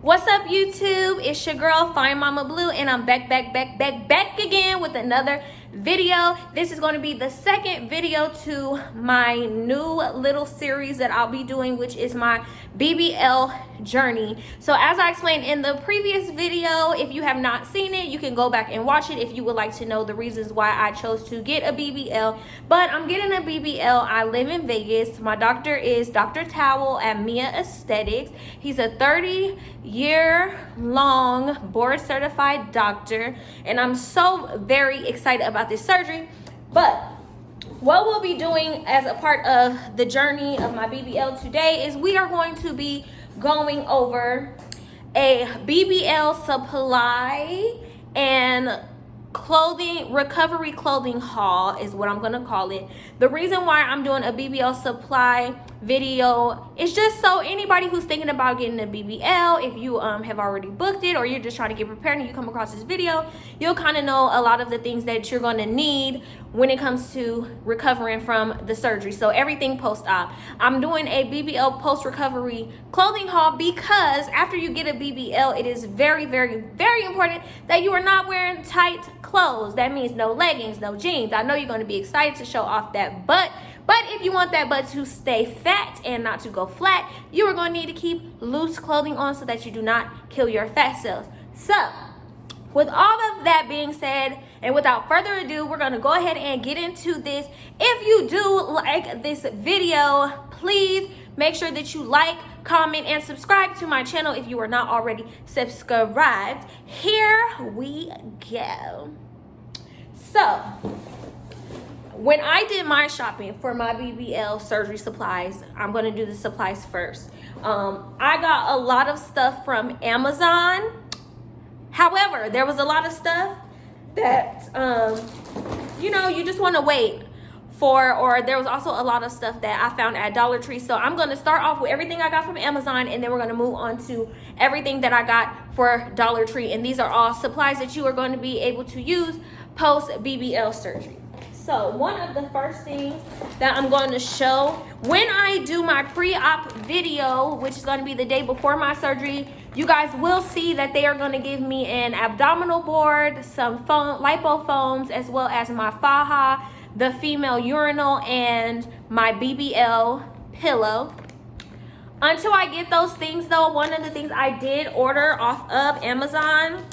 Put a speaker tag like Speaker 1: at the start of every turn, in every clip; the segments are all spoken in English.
Speaker 1: What's up, YouTube? It's your girl, Fine Mama Blue, and I'm back again with another video. This is going to be the second video to my new little series that I'll be doing, which is my BBL journey. So as I explained in the previous video, if you have not seen it, you can go back and watch it if you would like to know the reasons why I chose to get a BBL. But I'm getting a BBL. I live in Vegas. My doctor is Dr. Towel at Mia Aesthetics. He's a 30-year-long board certified doctor, and I'm so very excited about this surgery. But what we'll be doing as a part of the journey of my BBL today is we are going to be going over a BBL supply and recovery clothing haul is what I'm gonna call it. The reason why I'm doing a BBL supply video is just so anybody who's thinking about getting a BBL, if you have already booked it or you're just trying to get prepared and you come across this video, you'll kind of know a lot of the things that you're going to need when it comes to recovering from the surgery. So everything post-op. I'm doing a BBL post-recovery clothing haul because after you get a BBL, it is very, very, very important that you are not wearing tight clothes. That means no leggings, no jeans. I know you're going to be excited to show off that butt, but if you want that butt to stay fat and not to go flat, you are going to need to keep loose clothing on so that you do not kill your fat cells. So with all of that being said, and without further ado, we're going to go ahead and get into this. If you do like this video, please make sure that you like, comment, and subscribe to my channel if you are not already subscribed. Here we go. So when I did my shopping for my BBL surgery supplies, I'm going to do the supplies first. I got a lot of stuff from Amazon. However, there was a lot of stuff that, you know, you just want to wait for, or there was also a lot of stuff that I found at Dollar Tree. So I'm going to start off with everything I got from Amazon, and then we're going to move on to everything that I got for Dollar Tree. And these are all supplies that you are going to be able to use post BBL surgery. So one of the first things that I'm going to show when I do my pre-op video, which is going to be the day before my surgery, you guys will see that they are going to give me an abdominal board, some foam, lipo foams, as well as my faja, the female urinal, and my BBL pillow. Until I get those things though, one of the things I did order off of Amazon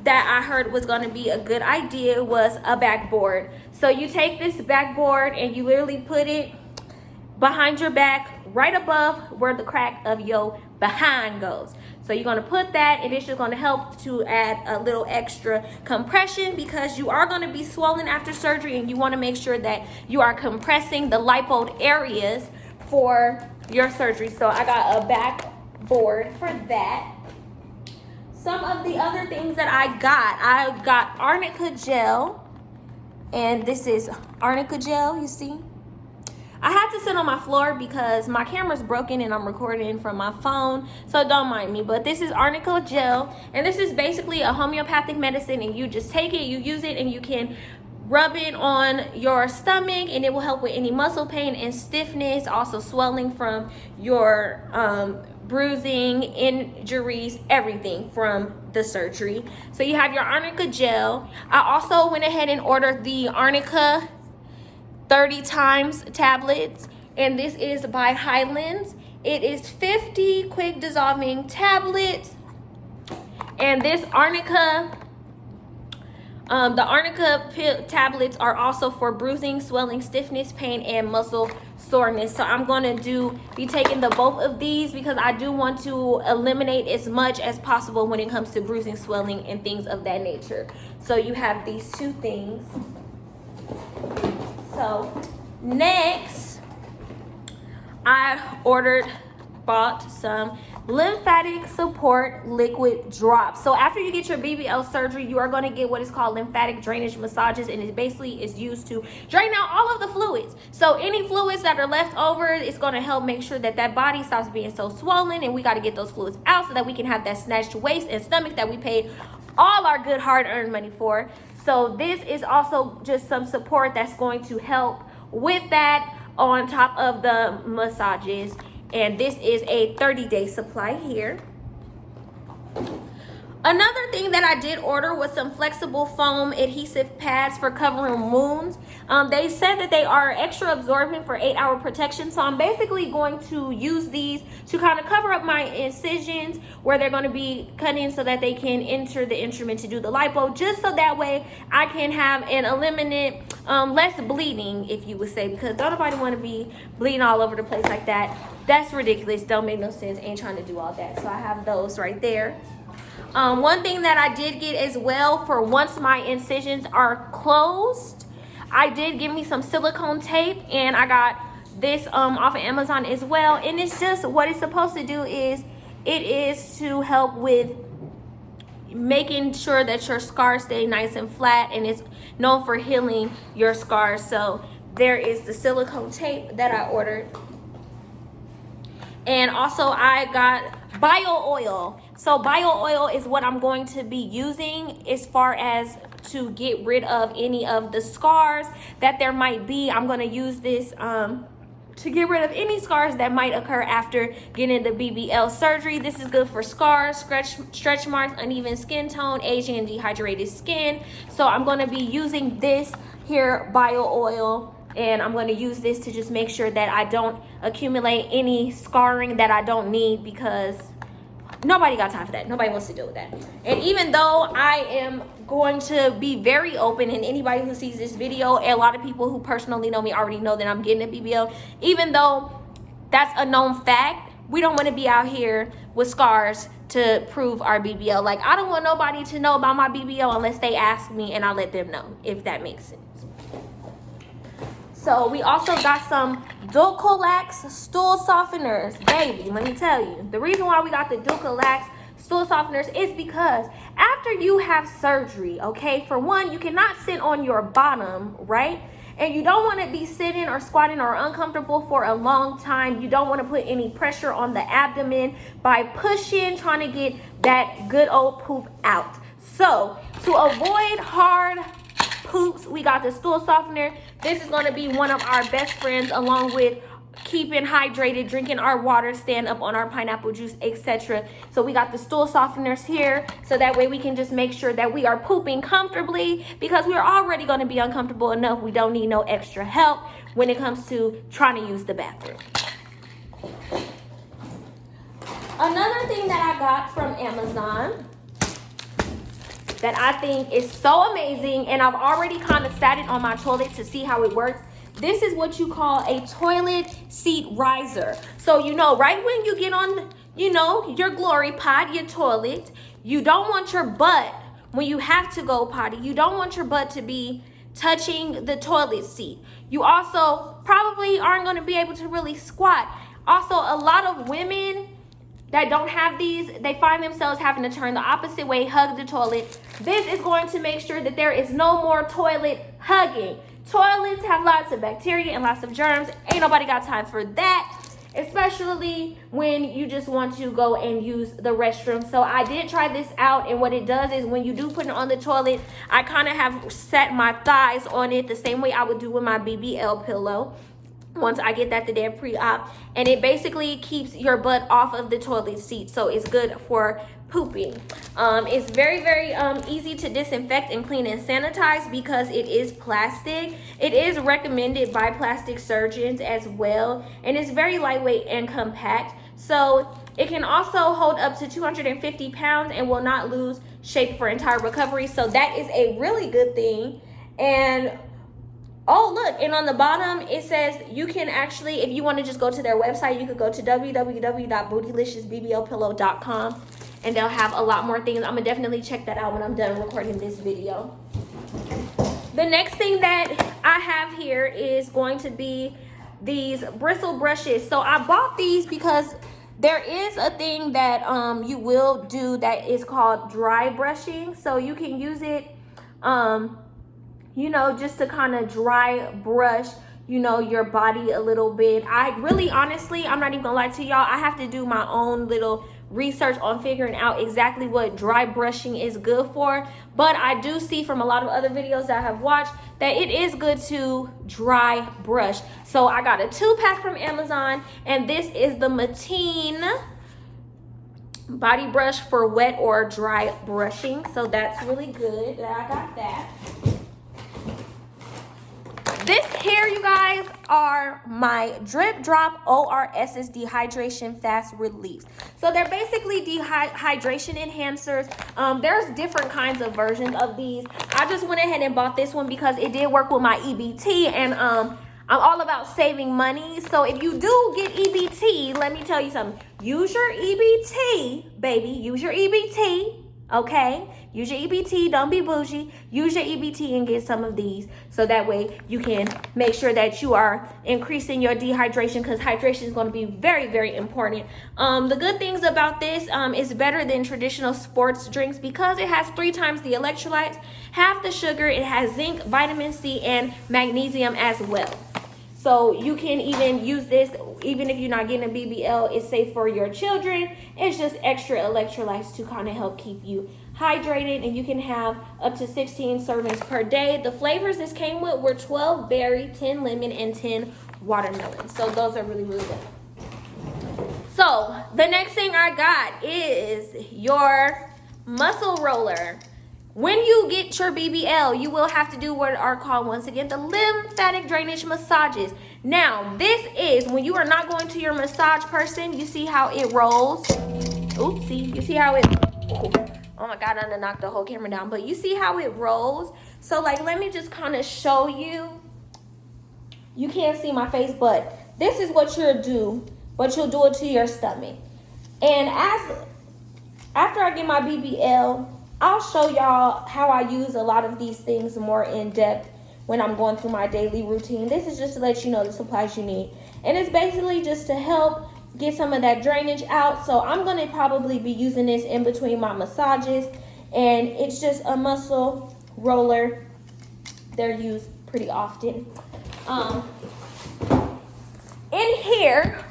Speaker 1: that I heard was going to be a good idea was a backboard. So you take this backboard and you literally put it behind your back, right above where the crack of your behind goes. So you're going to put that, and it's just going to help to add a little extra compression because you are going to be swollen after surgery, and you want to make sure that you are compressing the lipo areas for your surgery. So I got a backboard for that. Some of the other things that I got arnica gel, and this is arnica gel, you see. I had to sit on my floor because my camera's broken and I'm recording from my phone, so don't mind me. But this is arnica gel, and this is basically a homeopathic medicine, and you just take it, you use it, and you can rub it on your stomach, and it will help with any muscle pain and stiffness, also swelling from your bruising, injuries, everything from the surgery. So you have your arnica gel. I also went ahead and ordered the arnica 30 times tablets, and this is by Highlands. It is 50 quick dissolving tablets, and this arnica, the arnica tablets are also for bruising, swelling, stiffness, pain, and muscle soreness. So I'm going to be taking both of these because I do want to eliminate as much as possible when it comes to bruising, swelling, and things of that nature. So you have these two things. So next, I bought some lymphatic support liquid drops. So after you get your BBL surgery, you are going to get what is called lymphatic drainage massages, and it basically is used to drain out all of the fluids. So any fluids that are left over, it's going to help make sure that that body stops being so swollen, and we got to get those fluids out so that we can have that snatched waist and stomach that we paid all our good hard-earned money for. So this is also just some support that's going to help with that on top of the massages. And this is a 30-day supply here. Another thing that I did order was some flexible foam adhesive pads for covering wounds. They said that they are extra absorbent for 8-hour protection. So I'm basically going to use these to kind of cover up my incisions where they're going to be cut in so that they can enter the instrument to do the lipo, just so that way I can have and eliminate less bleeding, if you would say, because don't nobody want to be bleeding all over the place like that. That's ridiculous. Don't make no sense. Ain't trying to do all that. So I have those right there. One thing that I did get as well for once my incisions are closed, I did give me some silicone tape, and I got this off of Amazon as well. And it's just what it's supposed to do is it is to help with making sure that your scars stay nice and flat, and it's known for healing your scars. So there is the silicone tape that I ordered. And also I got bio oil. So bio oil is what I'm going to be using as far as to get rid of any of the scars that there might be. I'm going to use this to get rid of any scars that might occur after getting the BBL surgery. This is good for scars, stretch marks, uneven skin tone, aging, and dehydrated skin. So I'm going to be using this here bio oil, and I'm going to use this to just make sure that I don't accumulate any scarring that I don't need, because nobody got time for that. Nobody wants to deal with that. And even though I am going to be very open, and anybody who sees this video, and a lot of people who personally know me already know that I'm getting a BBL, even though that's a known fact, we don't want to be out here with scars to prove our BBL. Like, I don't want nobody to know about my BBL unless they ask me and I let them know, if that makes sense. So we also got some Dulcolax stool softeners. Baby, let me tell you, the reason why we got the Dulcolax stool softeners is because after you have surgery, okay, for one, you cannot sit on your bottom, right? And you don't want to be sitting or squatting or uncomfortable for a long time. You don't want to put any pressure on the abdomen by pushing, trying to get that good old poop out. So to avoid hard poops, we got the stool softener. This is going to be one of our best friends, along with keeping hydrated, drinking our water, stand up on our pineapple juice, etc. So we got the stool softeners here, so that way we can just make sure that we are pooping comfortably, because we're already going to be uncomfortable enough. We don't need no extra help when it comes to trying to use the bathroom. Another thing that I got from Amazon that I think is so amazing, and I've already kind of sat it on my toilet to see how it works. This is what you call a toilet seat riser. So, you know, right when you get on, you know, your glory pot, your toilet, you don't want your butt, when you have to go potty, you don't want your butt to be touching the toilet seat. You also probably aren't going to be able to really squat. Also, a lot of women that don't have these, they find themselves having to turn the opposite way, hug the toilet. This is going to make sure that there is no more toilet hugging. Toilets have lots of bacteria and lots of germs. Ain't nobody got time for that, especially when you just want to go and use the restroom. So I did try this out, and what it does is when you do put it on the toilet, I kind of have set my thighs on it the same way I would do with my BBL pillow once I get that the day pre-op, and it basically keeps your butt off of the toilet seat, so it's good for pooping. It's very, very easy to disinfect and clean and sanitize because it is plastic. It is recommended by plastic surgeons as well, and it's very lightweight and compact. So it can also hold up to 250 pounds and will not lose shape for entire recovery. So that is a really good thing. And oh, look, and on the bottom, it says you can actually, if you want to just go to their website, you could go to www.bootylicious.bblepillow.com, and they'll have a lot more things. I'm going to definitely check that out when I'm done recording this video. The next thing that I have here is going to be these bristle brushes. So I bought these because there is a thing that you will do that is called dry brushing. So you can use it you know, just to kind of dry brush, you know, your body a little bit. I really, honestly, I'm not even gonna lie to y'all, I have to do my own little research on figuring out exactly what dry brushing is good for. But I do see from a lot of other videos that I have watched that it is good to dry brush. So I got a 2-pack from Amazon, and this is the Mateen body brush for wet or dry brushing. So that's really good that I got that. This here, you guys, are my Drip Drop ORS's Dehydration Fast Reliefs. So they're basically dehydration enhancers. There's different kinds of versions of these. I just went ahead and bought this one because it did work with my EBT, and I'm all about saving money. So if you do get EBT, let me tell you something. Use your EBT, baby. Use your EBT, okay? Use your EBT. Don't be bougie. Use your EBT and get some of these. So that way you can make sure that you are increasing your dehydration, because hydration is going to be very, very important. The good things about this is better than traditional sports drinks because it has 3 times the electrolytes, half the sugar. It has zinc, vitamin C, and magnesium as well. So you can even use this even if you're not getting a BBL. It's safe for your children. It's just extra electrolytes to kind of help keep you hydrated, and you can have up to 16 servings per day. The flavors this came with were 12 berry, 10 lemon, and 10 watermelon. So those are really, really good. So the next thing I got is your muscle roller. When you get your BBL, you will have to do what are called, once again, the lymphatic drainage massages. Now, this is when you are not going to your massage person. You see how it rolls? Oopsie. You see how it... Oh my God, I done knocked the whole camera down. But you see how it rolls? So, like, let me just kind of show you. You can't see my face, but this is what you'll do. But you'll do it to your stomach. And after I get my BBL, I'll show y'all how I use a lot of these things more in depth when I'm going through my daily routine. This is just to let you know the supplies you need. And it's basically just to help get some of that drainage out. So I'm going to probably be using this in between my massages. And it's just a muscle roller. They're used pretty often. In here,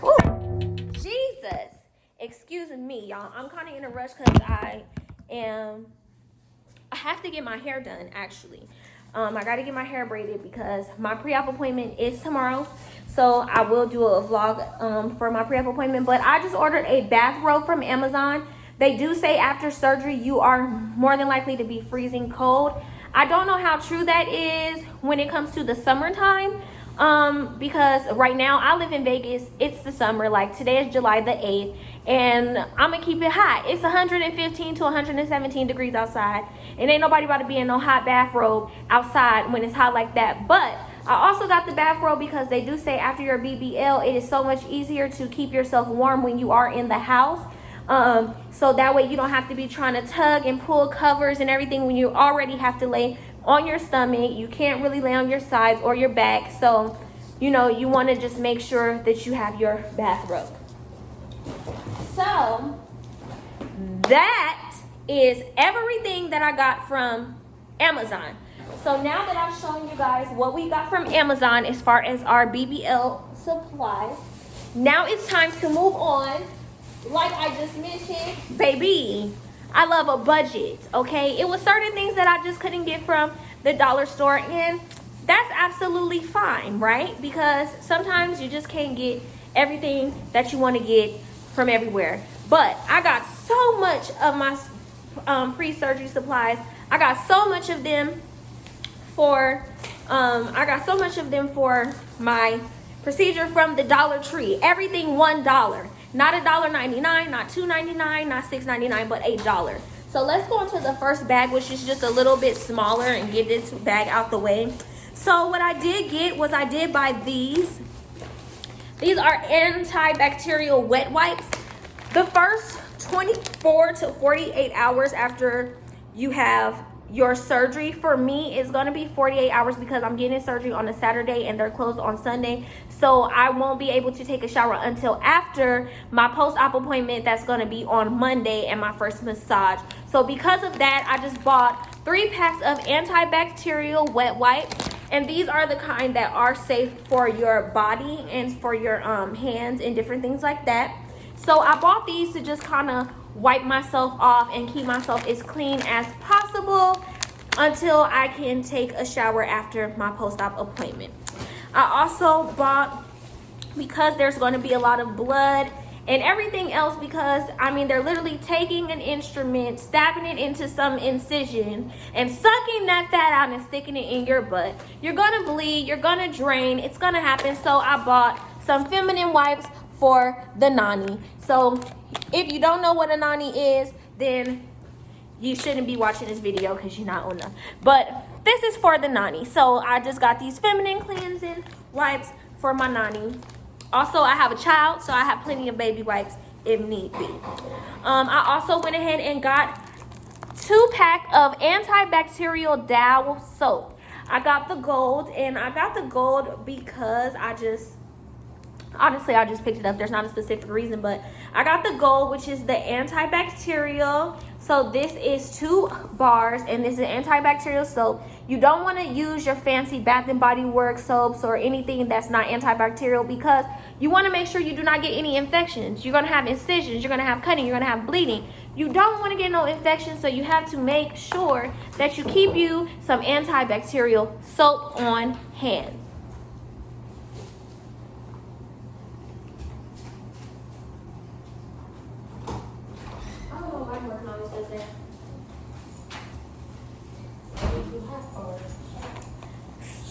Speaker 1: Jesus, excuse me, y'all. I'm kind of in a rush because I have to get my hair done, actually. I got to get my hair braided because my pre-op appointment is tomorrow. So I will do a vlog for my pre-op appointment. But I just ordered a bathrobe from Amazon. They do say after surgery you are more than likely to be freezing cold. I don't know how true that is when it comes to the summertime. Because right now I live in Vegas. It's the summer. Like today is July the 8th. And I'm going to keep it hot. It's 115 to 117 degrees outside. And ain't nobody about to be in no hot bathrobe outside when it's hot like that. But I also got the bathrobe because they do say after your BBL, it is so much easier to keep yourself warm when you are in the house. So that way you don't have to be trying to tug and pull covers and everything when you already have to lay on your stomach. You can't really lay on your sides or your back. So, you know, you want to just make sure that you have your bathrobe. So that is everything that I got from Amazon. So now that I've shown you guys what we got from Amazon as far as our BBL supplies, now it's time to move on. Like I just mentioned, baby, I love a budget, okay? It was certain things that I just couldn't get from the dollar store, and that's absolutely fine, right? Because sometimes you just can't get everything that you want to get from everywhere. But I got so much of my pre-surgery supplies. I got so much of them for my procedure from the Dollar Tree. Everything $1. Not $1.99, not $2.99, not $6.99, but $8. So let's go into the first bag, which is just a little bit smaller, and get this bag out the way. So what I did get was I did buy these. These are antibacterial wet wipes. The first 24 to 48 hours after you have your surgery, for me, is going to be 48 hours because I'm getting surgery on a Saturday and they're closed on Sunday. So I won't be able to take a shower until after my post-op appointment that's going to be on Monday and my first massage. So because of that, I just bought 3 packs of antibacterial wet wipes. And these are the kind that are safe for your body and for your hands and different things like that. So I bought these to just kind of wipe myself off and keep myself as clean as possible until I can take a shower after my post-op appointment. I also bought, because there's going to be a lot of blood and everything else, because I mean they're literally taking an instrument, stabbing it into some incision and sucking that fat out and sticking it in your butt. You're gonna bleed, you're gonna drain, it's gonna happen. So I bought some feminine wipes for the nanny. So if you don't know what a nanny is, then you shouldn't be watching this video because you're not on the, but this is for the nanny. So I just got these feminine cleansing wipes for my nanny. Also, I have a child, so I have plenty of baby wipes if need be. I also went ahead and got 2-pack of antibacterial Dow soap. I got the gold, and I got the gold because honestly, I just picked it up. There's not a specific reason, but I got the gold, which is the antibacterial. So this is 2 bars, and this is antibacterial soap. You don't want to use your fancy Bath and Body Works soaps or anything that's not antibacterial, because you want to make sure you do not get any infections. You're going to have incisions, you're going to have cutting, you're going to have bleeding. You don't want to get no infections, so you have to make sure that you keep you some antibacterial soap on hand.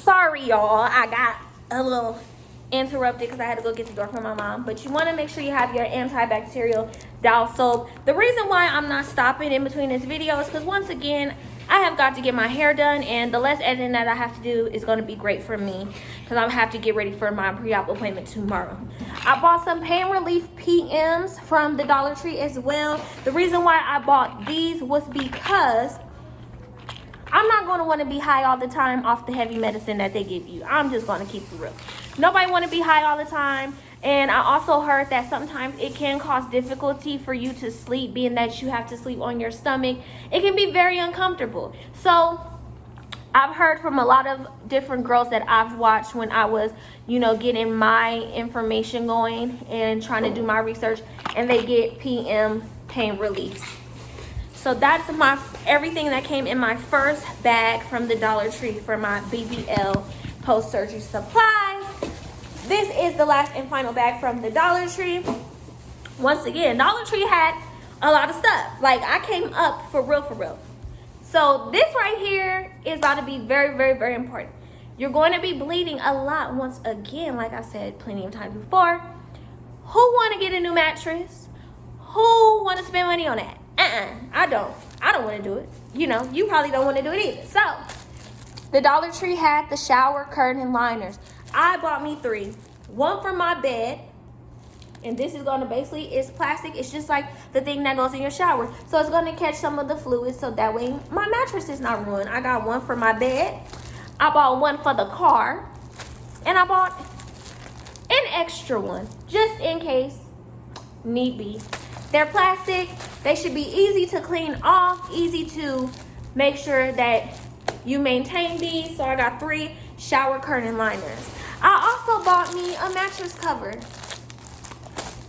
Speaker 1: Sorry, y'all, I got a little interrupted because I had to go get the door for my mom. But you want to make sure you have your antibacterial Dow soap. The reason why I'm not stopping in between this video is because, once again, I have got to get my hair done, and the less editing that I have to do is going to be great for me, because I'm have to get ready for my pre-op appointment tomorrow. I bought some pain relief PMs from the Dollar Tree as well. The reason why I bought these was because I'm not going to want to be high all the time off the heavy medicine that they give you. I'm just going to keep it real. Nobody want to be high all the time. And I also heard that sometimes it can cause difficulty for you to sleep, being that you have to sleep on your stomach. It can be very uncomfortable. So I've heard from a lot of different girls that I've watched when I was, getting my information going and trying to do my research, and they get PM pain relief. So that's everything that came in my first bag from the Dollar Tree for my BBL post-surgery supplies. This is the last and final bag from the Dollar Tree. Once again, Dollar Tree had a lot of stuff. Like, I came up for real. So this right here is about to be very, very, very important. You're going to be bleeding a lot once again, like I said plenty of times before. Who want to get a new mattress? Who want to spend money on that? I don't want to do it. You probably don't want to do it either. So the Dollar Tree had the shower curtain liners. I bought me 3. One for my bed, and this is going to it's plastic. It's just like the thing that goes in your shower. So it's going to catch some of the fluids, so that way my mattress is not ruined. I got one for my bed. I bought one for the car, and I bought an extra one just in case need be. They're plastic. They should be easy to clean off, easy to make sure that you maintain these. So I got 3 shower curtain liners. I also bought me a mattress cover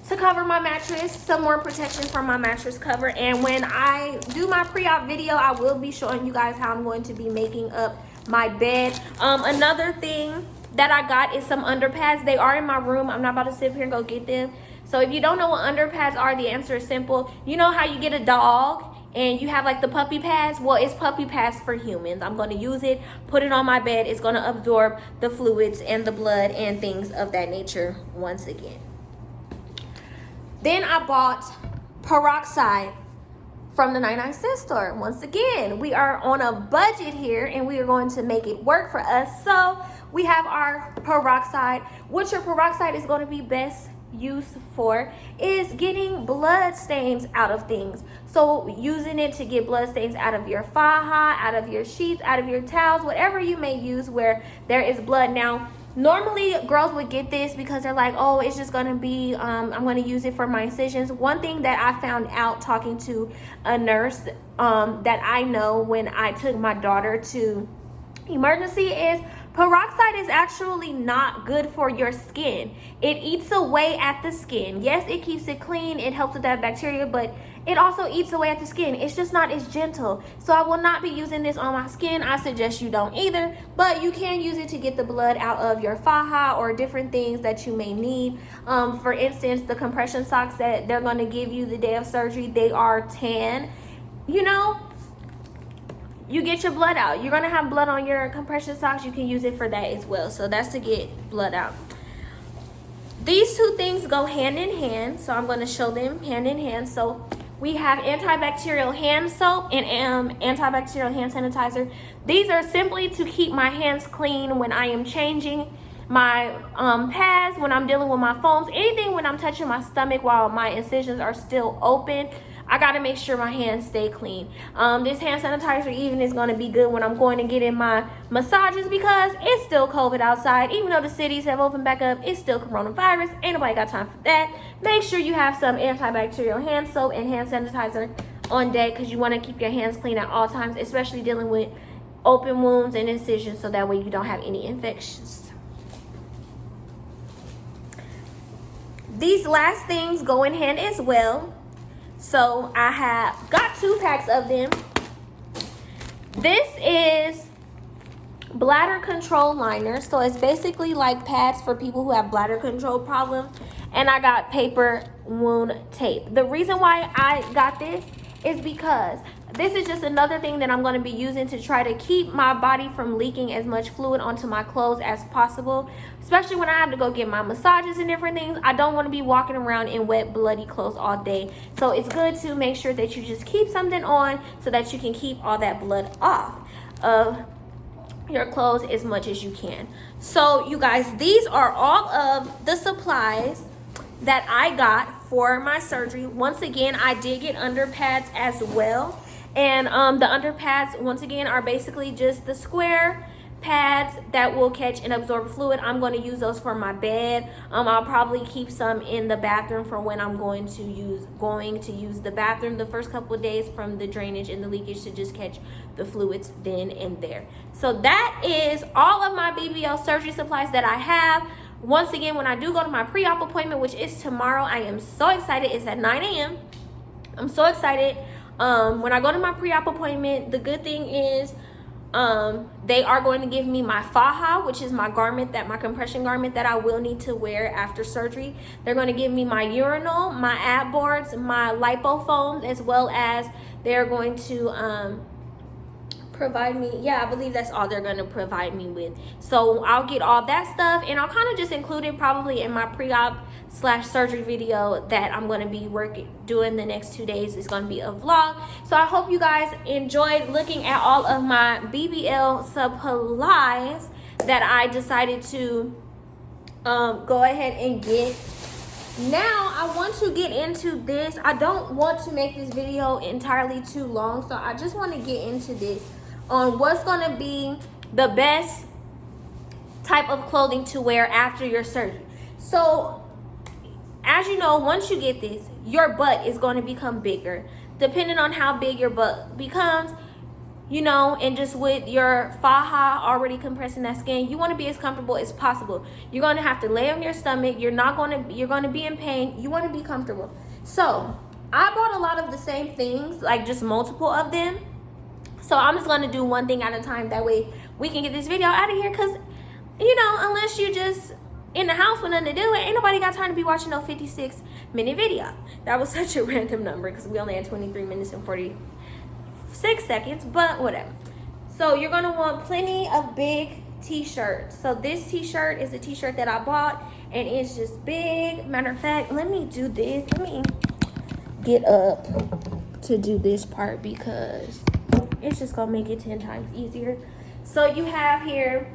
Speaker 1: to cover my mattress, some more protection for my mattress cover. And when I do my pre-op video, I will be showing you guys how I'm going to be making up my bed. Another thing that I got is some underpads. They are in my room. I'm not about to sit here and go get them. So if you don't know what underpads are, the answer is simple. You know how you get a dog and you have like the puppy pads? Well, it's puppy pads for humans. I'm going to use it, put it on my bed. It's going to absorb the fluids and the blood and things of that nature once again. Then I bought peroxide from the 99-cent store. Once again, we are on a budget here and we are going to make it work for us. So we have our peroxide. What your peroxide is going to be best used for is getting blood stains out of things. So using it to get blood stains out of your faja, out of your sheets, out of your towels, whatever you may use where there is blood. Now, normally girls would get this because they're like, oh, it's just gonna be I'm gonna use it for my incisions. One thing that I found out talking to a nurse that I know when I took my daughter to emergency is peroxide is actually not good for your skin. It eats away at the skin. Yes, it keeps it clean, it helps with that bacteria, but it also eats away at the skin. It's just not as gentle. So I will not be using this on my skin. I suggest you don't either, but you can use it to get the blood out of your faja or different things that you may need. For instance, the compression socks that they're going to give you the day of surgery, they are tan. You know, you get your blood out. You're going to have blood on your compression socks. You can use it for that as well. So that's to get blood out. These two things go hand in hand, so I'm going to show them hand in hand. So we have antibacterial hand soap and antibacterial hand sanitizer. These are simply to keep my hands clean when I am changing my pads, when I'm dealing with my foams, anything when I'm touching my stomach while my incisions are still open. I gotta make sure my hands stay clean. This hand sanitizer even is gonna be good when I'm going to get in my massages, because it's still COVID outside. Even though the cities have opened back up, it's still coronavirus. Ain't nobody got time for that. Make sure you have some antibacterial hand soap and hand sanitizer on deck, because you wanna keep your hands clean at all times, especially dealing with open wounds and incisions, so that way you don't have any infections. These last things go in hand as well. So I have got 2 packs of them. This is bladder control liner. So it's basically like pads for people who have bladder control problems. And I got paper wound tape. The reason why I got this is because this is just another thing that I'm going to be using to try to keep my body from leaking as much fluid onto my clothes as possible, especially when I have to go get my massages and different things. I don't want to be walking around in wet, bloody clothes all day. So it's good to make sure that you just keep something on so that you can keep all that blood off of your clothes as much as you can. So you guys, these are all of the supplies that I got for my surgery. Once again, I did get under pads as well. And the under pads, once again, are basically just the square pads that will catch and absorb fluid. I'm going to use those for my bed. I'll probably keep some in the bathroom for when I'm going to use the bathroom the first couple of days, from the drainage and the leakage, to just catch the fluids then and there. So that is all of my BBL surgery supplies that I have. Once again, when I do go to my pre-op appointment, which is tomorrow, I am so excited. It's at 9 a.m. I'm so excited. When I go to my pre-op appointment, the good thing is they are going to give me my faja, which is my garment, my compression garment that I will need to wear after surgery. They're going to give me my urinal, my ab boards, my lipofoams, as well as they're going to provide me, I believe that's all they're going to provide me with. So I'll get all that stuff, and I'll kind of just include it probably in my pre-op / surgery video that I'm going to be doing the next 2 days. It's going to be a vlog. So I hope you guys enjoyed looking at all of my BBL supplies that I decided to go ahead and get. Now I want to get into this. I don't want to make this video entirely too long, so I just want to get into this on what's going to be the best type of clothing to wear after your surgery. So as you know, once you get this, your butt is going to become bigger. Depending on how big your butt becomes, you know, and just with your faja already compressing that skin, you want to be as comfortable as possible. You're going to have to lay on your stomach. You're going to be in pain. You want to be comfortable. So I bought a lot of the same things, like just multiple of them. So I'm just going to do one thing at a time. That way we can get this video out of here, because, you know, unless you just in the house with nothing to do, ain't nobody got time to be watching no 56-minute video. That was such a random number, because we only had 23 minutes and 46 seconds, but whatever. So you're going to want plenty of big t-shirts. So this t-shirt is a t-shirt that I bought, and it's just big. Matter of fact, let me do this. Let me get up to do this part, because it's just gonna make it 10 times easier. So you have here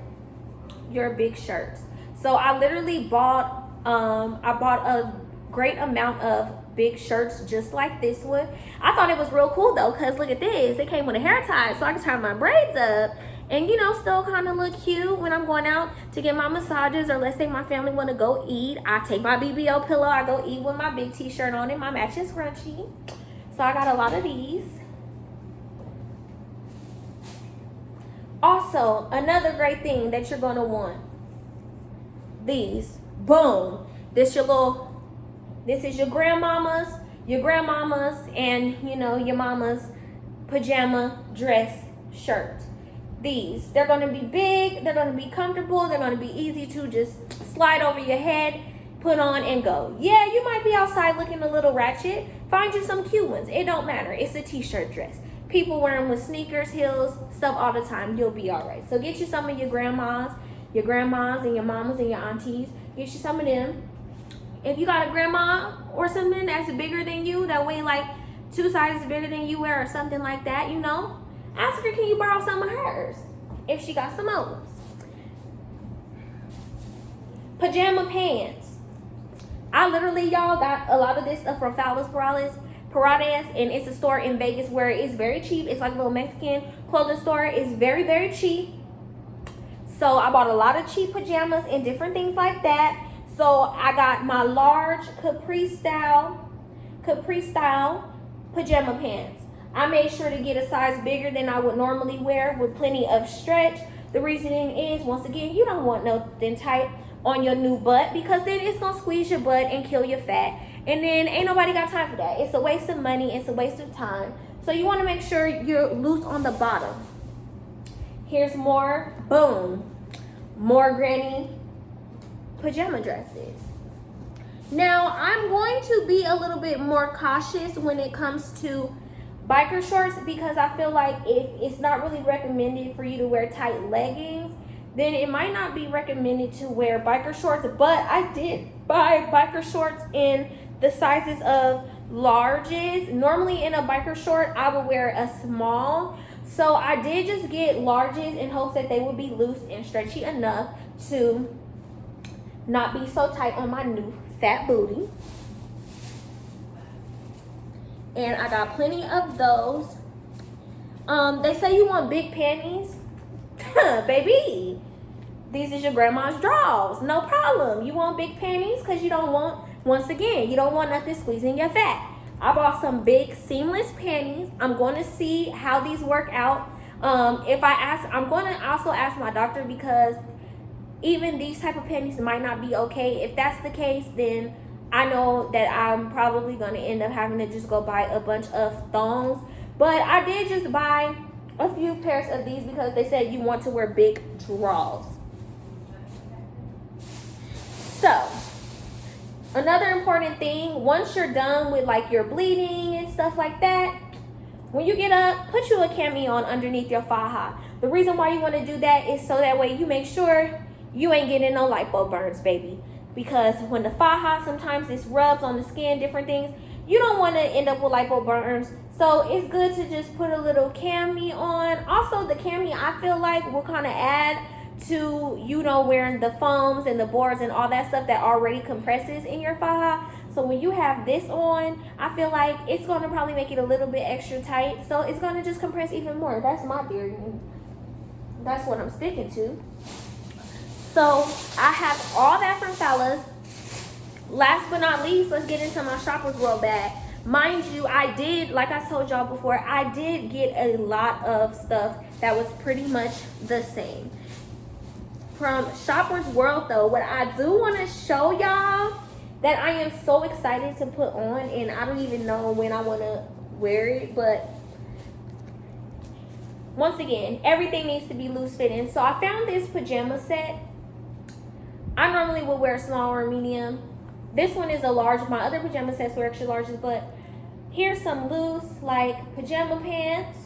Speaker 1: your big shirts. So I literally bought a great amount of big shirts just like this one. I thought it was real cool though, because look at this, it came with a hair tie, so I can tie my braids up and, you know, still kind of look cute when I'm going out to get my massages, or let's say my family want to go eat. I take my BBL pillow, I go eat with my big t-shirt on and my matching scrunchie. So I got a lot of these. Also, another great thing that you're going to want, these. Boom. This is your grandmama's, your grandmama's and, you know, your mama's pajama dress shirt. These, they're going to be big, they're going to be comfortable, they're going to be easy to just slide over your head, put on, and go. Yeah, you might be outside looking a little ratchet. Find you some cute ones. It don't matter. It's a t-shirt dress. People wear them with sneakers, heels, stuff all the time. You'll be all right. So get you some of your grandmas and your mamas and your aunties. Get you some of them. If you got a grandma or something that's bigger than you, that weigh like 2 sizes bigger than you wear or something like that, you know, ask her, can you borrow some of hers if she got some others. Pajama pants. I literally, y'all, got a lot of this stuff from Parades, and it's a store in Vegas where it's very cheap. It's like a little Mexican clothing store. It's very, very cheap. So I bought a lot of cheap pajamas and different things like that. So I got my large Capri style pajama pants. I made sure to get a size bigger than I would normally wear with plenty of stretch. The reasoning is, once again, you don't want nothing tight on your new butt, because then it's gonna squeeze your butt and kill your fat, and then ain't nobody got time for that. It's a waste of money, it's a waste of time. So you want to make sure you're loose on the bottom. Here's more, boom, more granny pajama dresses. Now I'm going to be a little bit more cautious when it comes to biker shorts, because I feel like if it's not really recommended for you to wear tight leggings, then it might not be recommended to wear biker shorts. But I did buy biker shorts in the sizes of larges. Normally in a biker short, I would wear a small. So I did just get larges in hopes that they would be loose and stretchy enough to not be so tight on my new fat booty. And I got plenty of those. They say you want big panties. Baby, these is your grandma's drawers. No problem. You want big panties because you don't want, once again, you don't want nothing squeezing your fat. I bought some big seamless panties. I'm going to see how these work out. I'm going to also ask my doctor, because even these type of panties might not be okay. If that's the case, then I know that I'm probably going to end up having to just go buy a bunch of thongs. But I did just buy a few pairs of these because they said you want to wear big draws. So another important thing, once you're done with like your bleeding and stuff like that, when you get up, put you a cami on underneath your faja. The reason why you want to do that is so that way you make sure you ain't getting no lipo burns, baby. Because when the faja, sometimes this rubs on the skin, different things, you don't want to end up with lipo burns. So it's good to just put a little cami on. Also, the cami, I feel like, will kind of add to, you know, wearing the foams and the boards and all that stuff that already compresses in your faja. So when you have this on, I feel like it's going to probably make it a little bit extra tight. So it's going to just compress even more. That's my theory. That's what I'm sticking to. So I have all that from fellas. Last but not least, let's get into my Shoppers World bag. Mind you, I did, like I told y'all before, I did get a lot of stuff that was pretty much the same. From Shoppers World though, what I do want to show y'all that I am so excited to put on, and I don't even know when I want to wear it, but once again, everything needs to be loose fitting. So I found this pajama set. I normally would wear a small or medium. This one is a large. My other pajama sets were extra larges, but here's some loose like pajama pants,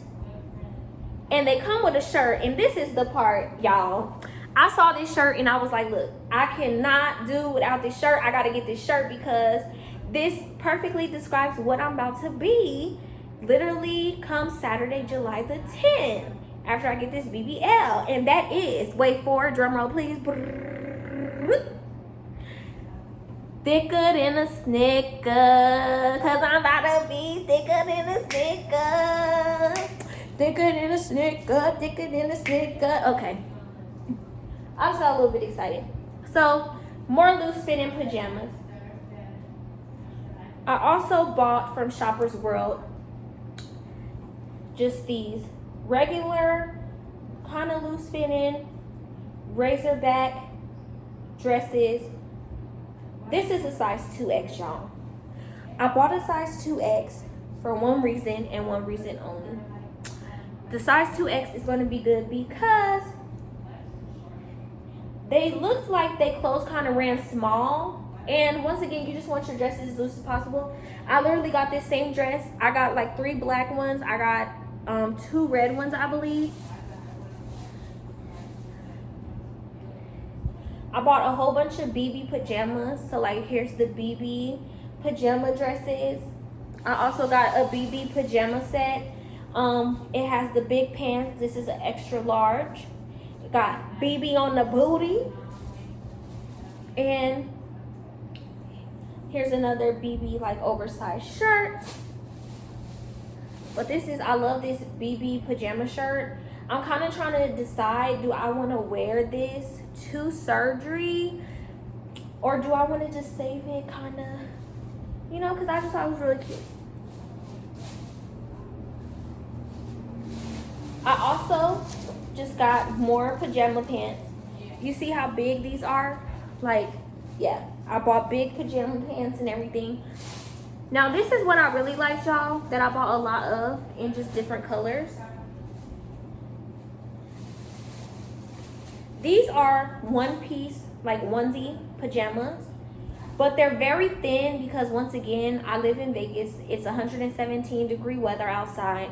Speaker 1: and they come with a shirt. And this is the part, y'all. I saw this shirt and I was like, look, I cannot do without this shirt. I gotta get this shirt because this perfectly describes what I'm about to be literally come Saturday, July the 10th, after I get this BBL. And that is, wait for it, drum roll please, thicker than a snicker, cause I'm about to be thicker than a snicker, thicker than a snicker, thicker than a snicker. Okay, I just got a little bit excited. So more loose fitting pajamas. I also bought from Shoppers World just these regular kind of loose fitting razor back dresses. This is a size 2X, y'all. I bought a size 2X for one reason and one reason only. The size 2X is going to be good because they looked like they clothes kind of ran small. And once again, you just want your dresses as loose as possible. I literally got this same dress. I got like 3 black ones. I got 2 red ones, I believe. I bought a whole bunch of BB pajamas. So like here's the BB pajama dresses. I also got a BB pajama set. It has the big pants. This is an extra large. It got BB on the booty. And here's another BB like oversized shirt. But this is, I love this BB pajama shirt. I'm kind of trying to decide, do I want to wear this to surgery? Or do I want to just save it kind of, you know, because I just thought it was really cute. I also just got more pajama pants. You see how big these are? Like, yeah, I bought big pajama pants and everything. Now this is what I really like, y'all, that I bought a lot of in just different colors. These are one piece, like onesie pajamas, but they're very thin because once again, I live in Vegas. It's 117-degree weather outside.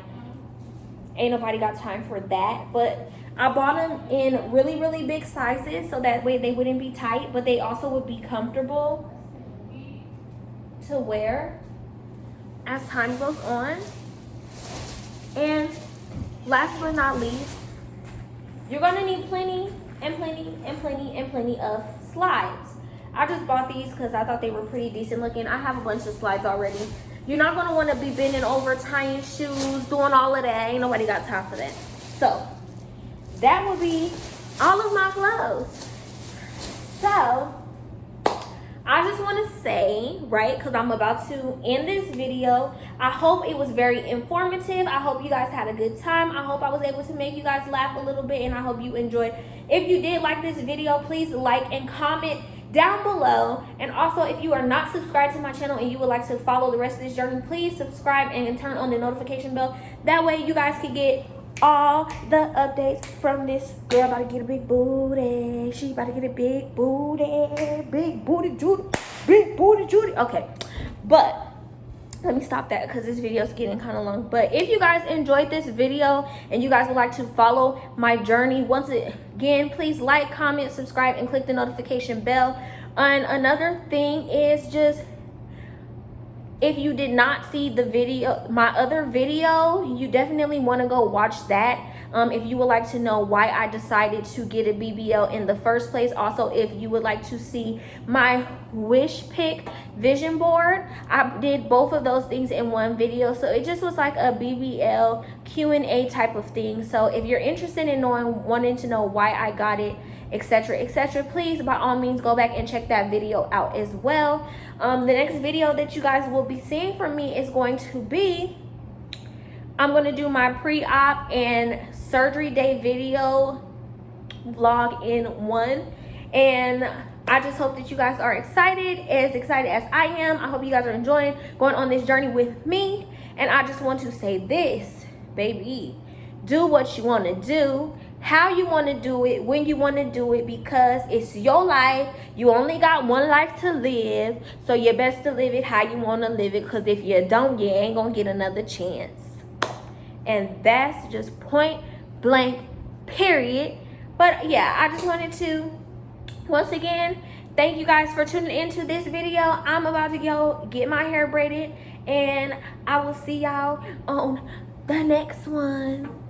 Speaker 1: Ain't nobody got time for that, but I bought them in really, really big sizes so that way they wouldn't be tight, but they also would be comfortable to wear as time goes on. And last but not least, you're gonna need plenty and plenty and plenty and plenty of slides. I just bought these because I thought they were pretty decent looking. I have a bunch of slides already. You're not gonna wanna be bending over, tying shoes, doing all of that. Ain't nobody got time for that. So that will be all of my clothes. So I just want to say, right, because I'm about to end this video, I hope it was very informative. I hope you guys had a good time. I hope I was able to make you guys laugh a little bit, and I hope you enjoyed. If you did like this video, please like and comment down below. And also, if you are not subscribed to my channel and you would like to follow the rest of this journey, please subscribe and turn on the notification bell. That way you guys can get all the updates from this girl about to get a big booty. She about to get a big booty. Big booty Judy. Big booty Judy. Okay, but let me stop that because this video is getting kind of long. But if you guys enjoyed this video and you guys would like to follow my journey, once again, please like, comment, subscribe, and click the notification bell. And another thing is just, if you did not see the video, my other video, you definitely want to go watch that. If you would like to know why I decided to get a BBL in the first place. Also, if you would like to see my wish pick vision board, I did both of those things in one video. So it just was like a BBL Q&A type of thing. So if you're interested in wanting to know why I got it, etc., please by all means go back and check that video out as well. The next video that you guys will be seeing from me is going to be, I'm going to do my pre-op and surgery day video vlog in one. And I just hope that you guys are excited as I am. I hope you guys are enjoying going on this journey with me. And I just want to say this, baby, do what you want to do, how you want to do it, when you want to do it, because it's your life. You only got one life to live, so you best to live it how you want to live it, because if you don't, you ain't gonna get another chance. And that's just point blank period. But yeah, I just wanted to once again thank you guys for tuning into this video. I'm about to go get my hair braided, and I will see y'all on the next one.